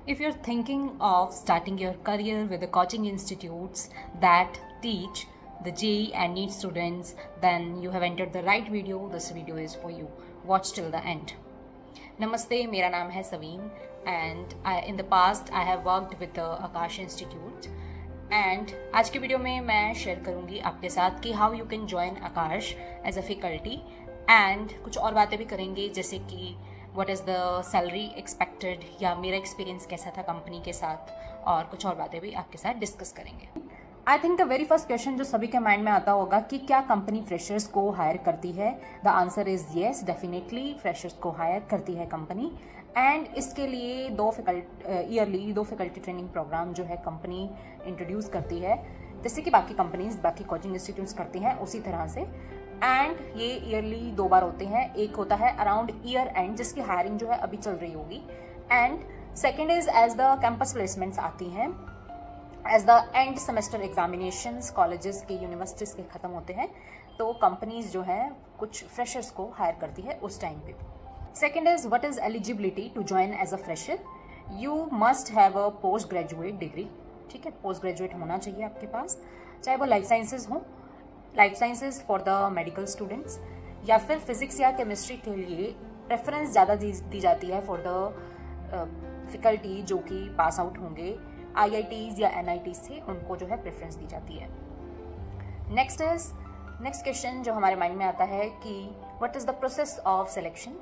If you're thinking of starting your career with the coaching institutes that teach the JEE and NEET students, then you have entered the right video. This video is for you. Watch till the end. Namaste, मेरा नाम है Savin and in the past I have worked with the Akash Institute and आज की video में मैं share करूंगी आपके साथ कि how you can join Akash as a faculty and कुछ और बातें भी करेंगे जैसे कि what is the salary expected या मेरा एक्सपीरियंस कैसा था कंपनी के साथ और कुछ और बातें भी आपके साथ डिस्कस करेंगे। I think the very first question जो सभी के माइंड में आता होगा कि क्या कंपनी फ्रेशर्स को हायर करती है। The answer is yes, definitely freshers को हायर करती है कंपनी एंड इसके लिए ईयरली दो फैकल्टी ट्रेनिंग प्रोग्राम जो है कंपनी इंट्रोड्यूस करती है, जैसे कि बाकी कंपनीज बाकी कोचिंग इंस्टीट्यूट्स करती हैं उसी तरह से। एंड ये ईयरली 2 बार होते हैं, एक होता है अराउंड ईयर एंड जिसकी हायरिंग जो है अभी चल रही होगी and second is as the campus placements आती हैं as the end semester examinations colleges के यूनिवर्सिटीज के खत्म होते हैं तो कंपनीज जो है कुछ फ्रेशर्स को हायर करती है उस टाइम पे। Second is what is eligibility to join as a fresher. You must have a post graduate degree, ठीक है, पोस्ट ग्रेजुएट होना चाहिए आपके पास, चाहे वो लाइफ साइंसेज हो, life sciences for the medical students या फिर फिजिक्स या केमिस्ट्री के लिए प्रेफरेंस ज़्यादा दी जाती है फॉर द फैकल्टी जो कि पास आउट होंगे IITs या NITs से, उनको जो है प्रेफरेंस दी जाती है। नेक्स्ट क्वेश्चन जो हमारे माइंड में आता है कि what is the process of selection.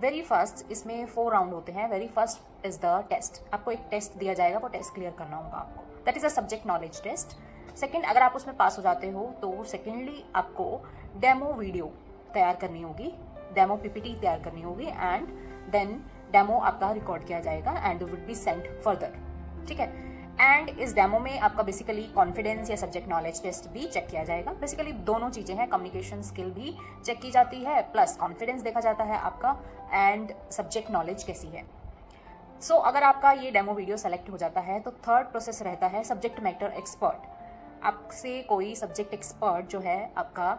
Very first इसमें 4 राउंड होते हैं। Very first is the test, आपको एक टेस्ट दिया जाएगा, वो टेस्ट क्लियर करना होगा आपको, that is a subject knowledge test. Second, अगर आप उसमें पास हो जाते हो तो सेकेंडली आपको डेमो वीडियो तैयार करनी होगी, डेमो PPT तैयार करनी होगी एंड देन डेमो आपका रिकॉर्ड किया जाएगा and would be sent further, ठीक है। एंड इस डेमो में आपका बेसिकली कॉन्फिडेंस या सब्जेक्ट नॉलेज टेस्ट भी चेक किया जाएगा। बेसिकली दोनों चीजें हैं, कम्युनिकेशन स्किल भी चेक की जाती है प्लस कॉन्फिडेंस देखा जाता है आपका एंड सब्जेक्ट नॉलेज कैसी है। सो अगर आपका ये डेमो वीडियो सेलेक्ट हो जाता है तो थर्ड प्रोसेस रहता है सब्जेक्ट मैटर एक्सपर्ट। आपसे कोई सब्जेक्ट एक्सपर्ट जो है आपका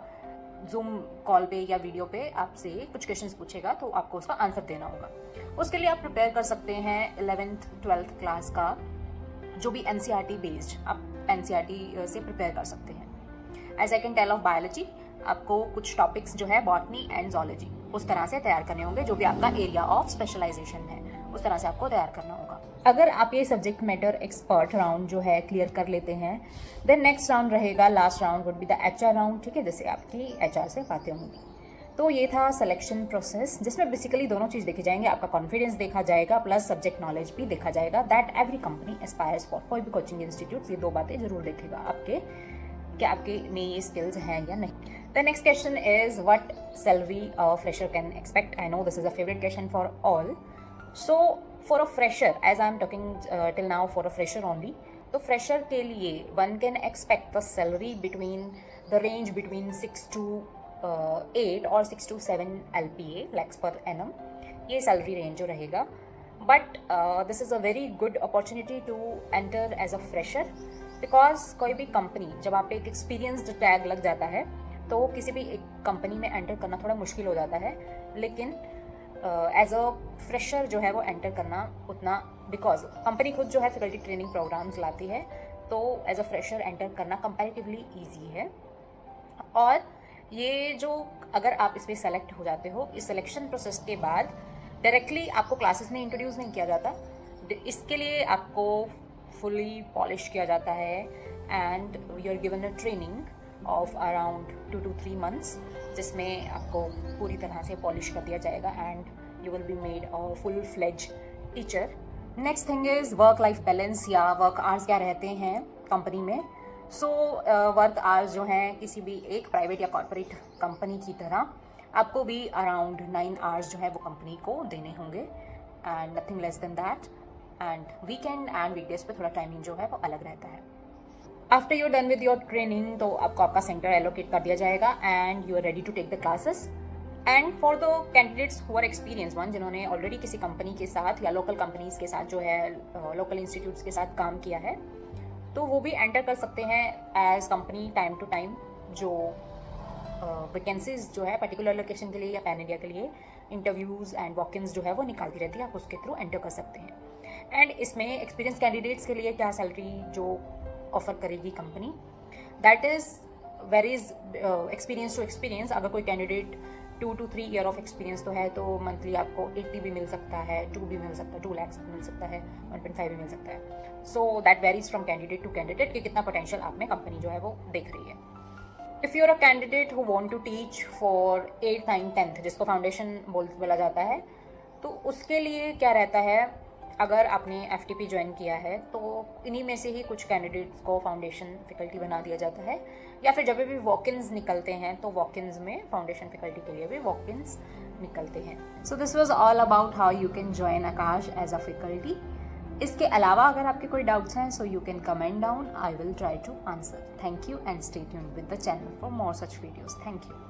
जूम कॉल पे या वीडियो पे आपसे कुछ क्वेश्चंस पूछेगा तो आपको उसका आंसर देना होगा। उसके लिए आप प्रिपेयर कर सकते हैं 11th 12th क्लास का जो भी NCERT बेस्ड, आप NCERT से प्रिपेयर कर सकते हैं। As I can tell of biology, आपको कुछ टॉपिक्स जो है बॉटनी एंड ज़ूलॉजी उस तरह से तैयार करने होंगे, जो भी आपका एरिया ऑफ स्पेशलाइजेशन है उस तरह से आपको तैयार करना होगा। अगर आप ये सब्जेक्ट मैटर एक्सपर्ट राउंड जो है क्लियर कर लेते हैं देन नेक्स्ट राउंड रहेगा, last round would be the HR round, ठीक है, जैसे आपकी HR से बातें होंगी। तो ये था सिलेक्शन प्रोसेस जिसमें बेसिकली दोनों चीज़ देखी जाएंगे, आपका कॉन्फिडेंस देखा जाएगा प्लस सब्जेक्ट नॉलेज भी देखा जाएगा। That every company aspires for. कोई भी कोचिंग इंस्टीट्यूट ये 2 बातें जरूर देखेगा आपके कि आपके में ये स्किल्स हैं या नहीं। The next question is what salary a fresher can expect. I know this is a favourite question for all. So for a fresher, as I am talking till now for a fresher only, तो fresher के लिए one can expect the salary between the range between 6 to 8 और 6 to 7 LPA lakhs per annum, ये salary range जो रहेगा। But this is a very good opportunity to enter as a fresher because कोई भी company, जब आप एक एक्सपीरियंस्ड टैग लग जाता है तो किसी भी एक कंपनी में एंटर करना थोड़ा मुश्किल हो जाता है, लेकिन एज अ फ्रेशर जो है वो एंटर करना उतना, बिकॉज कंपनी खुद जो है फैकल्टी ट्रेनिंग प्रोग्राम्स लाती है तो एज अ फ्रेशर एंटर करना कंपैरेटिवली ईजी है। और ये जो अगर आप इसमें सेलेक्ट हो जाते हो, इस सिलेक्शन प्रोसेस के बाद डायरेक्टली आपको क्लासेस में इंट्रोड्यूस नहीं किया जाता, इसके लिए आपको फुली पॉलिश किया जाता है and you are given a training of around 2 to 3 months जिसमें आपको पूरी तरह से पॉलिश कर दिया जाएगा and you will be made a full fledge teacher. Next thing is work life balance या वर्क आवर्स क्या रहते हैं कंपनी में। सो वर्क आवर्स जो हैं किसी भी एक प्राइवेट या कॉर्पोरेट कंपनी की तरह आपको भी अराउंड 9 आवर्स जो है वो कंपनी को देने होंगे and nothing less than that. And weekend and weekdays पे थोड़ा टाइमिंग जो है वो अलग रहता है। After you done with your training तो आपको आपका सेंटर एलोकेट कर दिया जाएगा and you are ready to take the classes. And for the candidates who are experience one, जिन्होंने ऑलरेडी किसी कंपनी के साथ या लोकल कंपनीज के साथ जो है लोकल इंस्टीट्यूट्स के साथ काम किया है, तो वो भी एंटर कर सकते हैं as company time to time जो वैकेंसीज जो है पर्टिकुलर लोकेशन के लिए या पैन इंडिया के लिए इंटरव्यूज़ एंड वॉक-इन्स जो है वो निकालती रहती है, आप उसके थ्रू एंटर कर सकते हैं। एंड इसमें एक्सपीरियंस कैंडिडेट्स के लिए क्या सैलरी जो ऑफर करेगी company, that is varies experience to experience. अगर कोई candidate 2 to 3 year of experience तो है तो मंथली आपको 80 भी मिल सकता है, 2 भी मिल सकता है, 2 lakhs भी मिल सकता है, 1.5 भी मिल सकता है। So that varies from candidate to candidate कि कितना पोटेंशियल आप में कंपनी जो है वो देख रही है। If you are a candidate who want to teach for 8th, 9th, 10th जिसको फाउंडेशन बोला जाता है, तो उसके लिए क्या रहता है, अगर आपने FTP ज्वाइन किया है तो इन्हीं में से ही कुछ कैंडिडेट्स को फाउंडेशन फैकल्टी बना दिया जाता है, या फिर जब भी वॉक-इन्स निकलते हैं तो वॉक-इन्स में फाउंडेशन फैकल्टी के लिए भी वॉक-इन्स निकलते हैं। So this was all about how you can join Aakash as a faculty. इसके अलावा अगर आपके कोई डाउट्स हैं so you can comment down, I will try to answer. Thank you and stay tuned with the channel for more such videos. Thank you.